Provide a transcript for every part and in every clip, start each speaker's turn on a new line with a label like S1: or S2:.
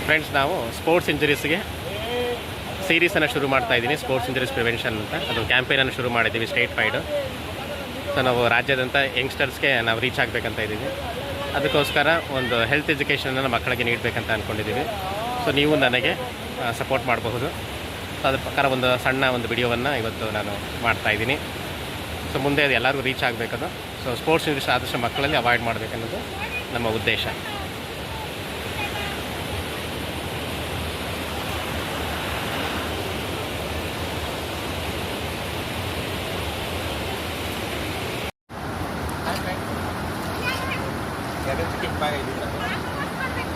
S1: Friends, ನಾವು sports ಇಂಜರೀಸ್ಗೆ ಸೀರೀಸನ್ನು ಶುರು ಮಾಡ್ತಾ ಇದ್ದೀನಿ. ಸ್ಪೋರ್ಟ್ಸ್ ಇಂಜರೀಸ್ ಪ್ರಿವೆನ್ಷನ್ ಅಂತ ಅದು ಕ್ಯಾಂಪೇನನ್ನು ಶುರು ಮಾಡಿದ್ದೀವಿ ಸ್ಟೇಟ್ ವೈಡು. ಸೊ ನಾವು ರಾಜ್ಯಾದ್ಯಂತ ಯಂಗ್ಸ್ಟರ್ಸ್ಗೆ ನಾವು ರೀಚ್ ಆಗಬೇಕಂತ ಇದ್ದೀವಿ. ಅದಕ್ಕೋಸ್ಕರ ಒಂದು ಹೆಲ್ತ್ ಎಜುಕೇಷನನ್ನು ಮಕ್ಕಳಿಗೆ ನೀಡಬೇಕಂತ ಅಂದ್ಕೊಂಡಿದ್ದೀವಿ. ಸೊ ನೀವು ನನಗೆ ಸಪೋರ್ಟ್ ಮಾಡಬಹುದು. ಸೊ ಅದ್ರ ಪ್ರಕಾರ ಒಂದು ಸಣ್ಣ ವಿಡಿಯೋವನ್ನು ಇವತ್ತು ನಾನು ಮಾಡ್ತಾಯಿದ್ದೀನಿ. ಸೊ ಮುಂದೆ ಅದು ಎಲ್ಲರಿಗೂ ರೀಚ್ ಆಗಬೇಕದು. ಸೊ ಸ್ಪೋರ್ಟ್ಸ್ ಇಂಜರೀಸ್ ಆದಷ್ಟು ಮಕ್ಕಳಲ್ಲಿ ಅವಾಯ್ಡ್ ಮಾಡಬೇಕನ್ನೋದು ನಮ್ಮ ಉದ್ದೇಶ.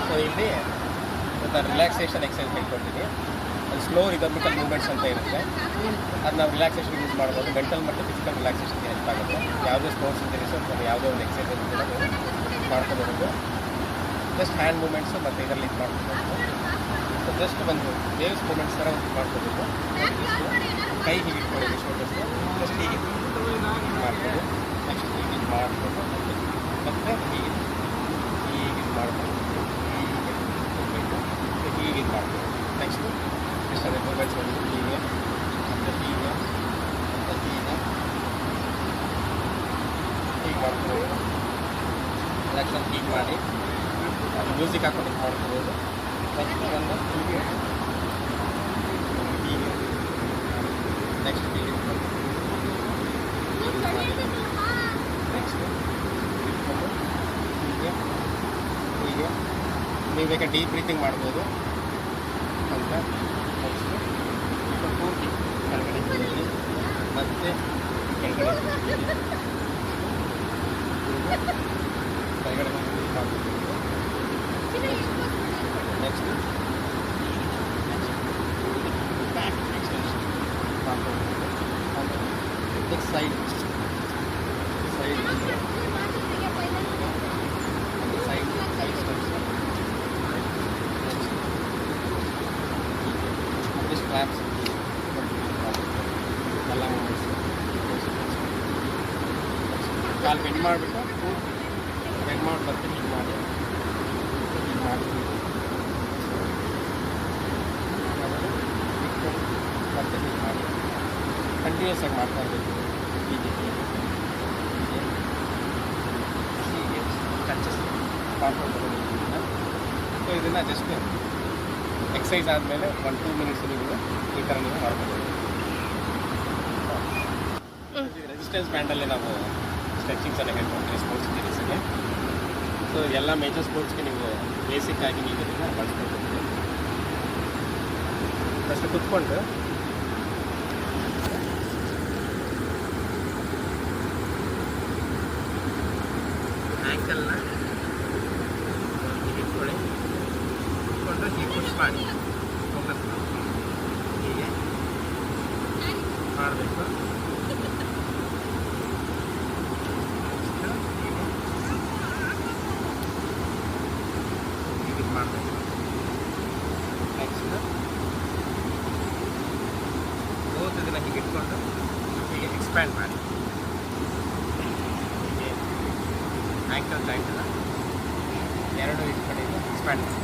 S1: ಸೊ ಇಲ್ಲಿ ಒಂದು ರಿಲ್ಯಾಕ್ಸೇಷನ್ ಎಕ್ಸಸೈಸ್ ಹೇಳ್ಕೊಡ್ತೀನಿ. ಅದು ಸ್ಲೋ ರಿದಮಿಕಲ್ ಮೂವ್ಮೆಂಟ್ಸ್ ಅಂತ ಇರುತ್ತೆ. ಅದು ನಾವು ರಿಲ್ಯಾಕ್ಸೇಷನ್ ಯೂಸ್ ಮಾಡ್ಬೋದು. ಮೆಂಟಲ್ ಮತ್ತು ಫಿಸಿಕಲ್ ರಿಲ್ಯಾಕ್ಸೇಷನ್ಗೆ ಹೆಲ್ಪ್ ಆಗುತ್ತೆ. ಯಾವುದೇ ಸ್ಪೋರ್ಟ್ಸ್ ಇಂಜರೀಸು ಅಥವಾ ಯಾವುದೇ ಒಂದು ಎಕ್ಸಸೈಸ್ ಕೂಡ ಮಾಡ್ಕೋಬಹುದು. ಜಸ್ಟ್ ಹ್ಯಾಂಡ್ ಮೂಮೆಂಟ್ಸು ಮತ್ತು ಇದರಲ್ಲಿ ಇದು ಮಾಡ್ಕೋಬಹುದು. ಸೊ ಜಸ್ಟ್ ಒಂದು ವೇವ್ಸ್ ಮೂಮೆಂಟ್ಸ್ ಥರ ಮಾಡ್ಕೋಬೇಕು. ಕೈ ಹೀಗೆ ಇಟ್ಕೊಳ್ಳಿ, ಶೋಲ್ಡರ್ಸ್ಗೆ ಜಸ್ಟ್ ಹೀಗೆ ಮಾಡ್ಬೋದು. ನೆಕ್ಸ್ಟ್ ಹೀಗೆ ಮಾಡ್ಬೋದು ಮತ್ತು ಹೀಗೆ ಮಾಡ್ಬೋದು. ಹೀಗೆ ಇದು ಮಾಡ್ಬೋದು. ನೆಕ್ಸ್ಟ್ ಎಷ್ಟು ಅದೇ ಮೂಮೆಂಟ್ಸ್ ಬಂದು ಹೀಗೆ ಮತ್ತು ಹೀಗೆ ಮತ್ತು ಹೀಗೆ ಮಾಡ್ಕೋಬೋದು. ನೆಕ್ಸ್ಟ್ ಒಂದು ಹೀಗೆ ಮಾಡಿ ಮ್ಯೂಸಿಕ್ ಹಾಕೊಂಡು ಮಾಡ್ಕೋಬೋದು. ನೆಕ್ಸ್ಟ್ ಒಂದು ಹೀಗೆ ಹೀಗೆ ನೆಕ್ಸ್ಟ್ ಹೀಗೆ ನೆಕ್ಸ್ಟ್ ಇಟ್ಕೊಂಡು ಹೀಗೆ ಹೀಗೆ ನೀವು ಬೇಕಾದ್ರೆ ಡೀಪ್ ಬ್ರೀತಿಂಗ್ ಮಾಡ್ಬೋದು ಅಂತ. ನೆಕ್ಸ್ಟ್ ಪೂರ್ತಿ ಕೆಳಗಡೆ ಹೋಗಿ ಮತ್ತೆ ಕೆಳಗಡೆ ಕೆಳಗಡೆ ಮಾಡ್ಬೋದು. ನೆಕ್ಸ್ಟ್ ಬ್ಯಾಕ್ ಎಕ್ಸ್ಟೆನ್ಷನ್ ಮಾಡ್ಬೋದು. ನೆಕ್ಸ್ಟ್ ಸೈಡ್ ಸೈಡ್ ಕ್ಲಾಪ್ಸ್ ಎಲ್ಲ ಕಾಲು ಬೆಂಡ್ ಮಾಡಿಬಿಟ್ಟು ಬೆಂಡ್ ಮಾಡಿ ಬರ್ತೀನಿ. ಹೀಗೆ ಮಾಡಿ ಹೀಗೆ ಮಾಡ್ತೀವಿ. ಮತ್ತೆ ಹೀಗೆ ಮಾಡಿ ಕಂಟಿನ್ಯೂಸ್ ಆಗಿ ಮಾಡ್ತಾ ಇರಬೇಕು. ಹೀಗೆ ಹೀಗೆ ಟಚಸ್ ಮಾಡ್ಕೊಂಡು ಬರೋದು. ಸೊ ಇದನ್ನು ಜಸ್ಟ್ ಎಕ್ಸಸೈಸ್ ಆದಮೇಲೆ 1-2 ಮಿನಿಟ್ಸ್ ನೀವು ಈ ಥರ ನೀವು ಮಾಡ್ಬೋದು. ರೆಸಿಸ್ಟೆನ್ಸ್ ಬ್ಯಾಂಡಲ್ಲಿ ನಾವು ಸ್ಟ್ರೆಚಿಂಗ್ಸನ್ನು ಹೇಳ್ಕೊಡ್ತೀವಿ ಸ್ಪೋರ್ಟ್ಸ್ ಇಂಜರೀಸ್ಗೆ. ಸೊ ಎಲ್ಲ ಮೇಜರ್ ಸ್ಪೋರ್ಟ್ಸ್ಗೆ ನೀವು ಬೇಸಿಕ್ ಆಗಿ ನೀವು ಇದನ್ನು ಬಳಸ್ಕೊಳ್ತೀವಿ. ಫಸ್ಟ್ ಕುತ್ಕೊಂಡು ಆ್ಯಂಕಲ್ನ ಇಟ್ಕೊಳ್ಳಿ. ಇಟ್ಕೊಂಡು ಹೀಗೆ ಪುಷ್ ಮಾಡಿ ಫೋಕಸ್ ಹೀಗೆ ಮಾಡಬೇಕು. ಹೀಗೆ ಮಾಡಬೇಕು. ನೆಕ್ಸ್ಟ್ ಬೋತ್ ಇದನ್ನು ಹೀಗೆ ಇಟ್ಕೊಂಡು ಹೀಗೆ ಎಕ್ಸ್ಪ್ಯಾಂಡ್ ಮಾಡಿ. ಹೀಗೆ ಆ್ಯಂಕಲ್ ಜಾಯಿಂಟನ್ನು ಎರಡು ಈ ಕಡೆ ಎಕ್ಸ್ಪ್ಯಾಂಡ್ ಮಾಡಿ.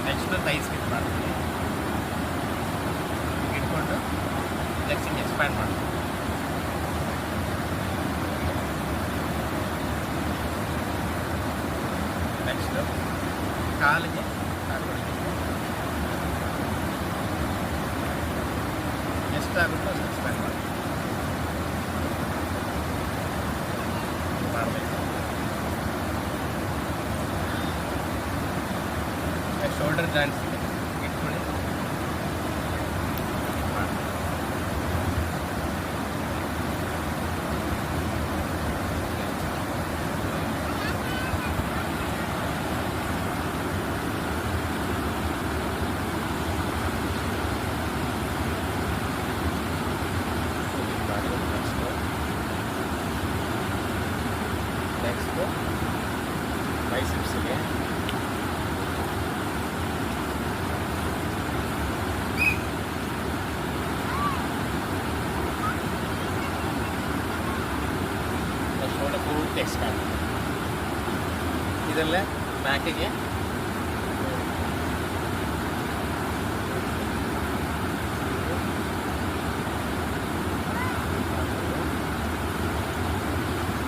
S1: ನೆಕ್ಸ್ಟ್ ಥೈಸ್ ಕಿಟ್ ಮಾಡ್ತೀನಿ. ಇಟ್ಕೊಂಡು ಲೆಗ್ಸಿಂಗ್ ಎಕ್ಸ್ಪ್ಯಾಂಡ್ ಮಾಡ್ತೀನಿ. ನೆಕ್ಸ್ಟ್ ಕಾಲಿಗೆ ಎಷ್ಟಾಗುತ್ತೋ ಅಷ್ಟು ಎಕ್ಸ್ಪ್ಯಾಂಡ್ ಮಾಡ್ತೀನಿ. ಮಾಡಬೇಕು. ಶೋಲ್ಡರ್ ಜಾಯಿಂಟ್ಸ್ಗೆ ಇಟ್ಕೊಳ್ಳಿ. ಮಾಡಿ ಜಾಸ್ತಿ ಎಕ್ಸ್ಪ್ಯಾಂಡ್. ಇದರಲ್ಲೇ ಬ್ಯಾಕಿಗೆ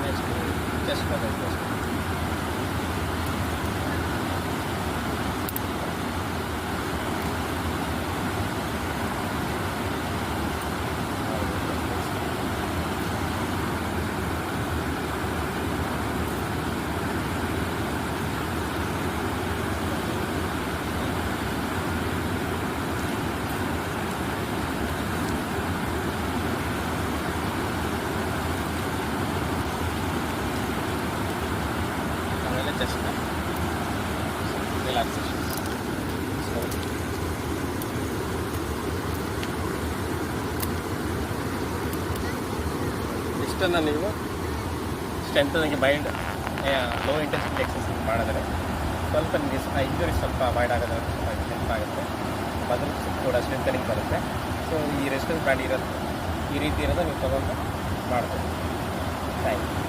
S1: ನೆಕ್ಸ್ಟ್ ಚೆಸ್ಟ್ ಬರುತ್ತೆ. ಆಮೇಲೆ ಚೆಸ್ಟ್ ರಿಲ್ಯಾಕ್ಸೇಷನ್. ಇಷ್ಟನ್ನು ನೀವು strengthening mind low intensity exercise ಮಾಡಿದ್ರೆ ಸ್ವಲ್ಪ ನಿಮಗೆ ಇಂಜುರಿ ಸ್ವಲ್ಪ ಅವಾಯ್ಡ್ ಆಗೋದ್ರೆ ಸ್ವಲ್ಪ ಹೆಲ್ಪ್ ಆಗುತ್ತೆ. ಮೊದಲು ಕೂಡ ಸ್ಟ್ರೆಂಥನಿಂಗ್ ಬರುತ್ತೆ. ಸೊ ಈ ರೆಸ್ಟೋರೆಂಟ್ ಬ್ರ್ಯಾಂಡ್ ಇರೋದು ಈ ರೀತಿ ಇರೋದು ನೀವು ತೊಗೊಂಡು ಮಾಡ್ಬೋದು. Thank you.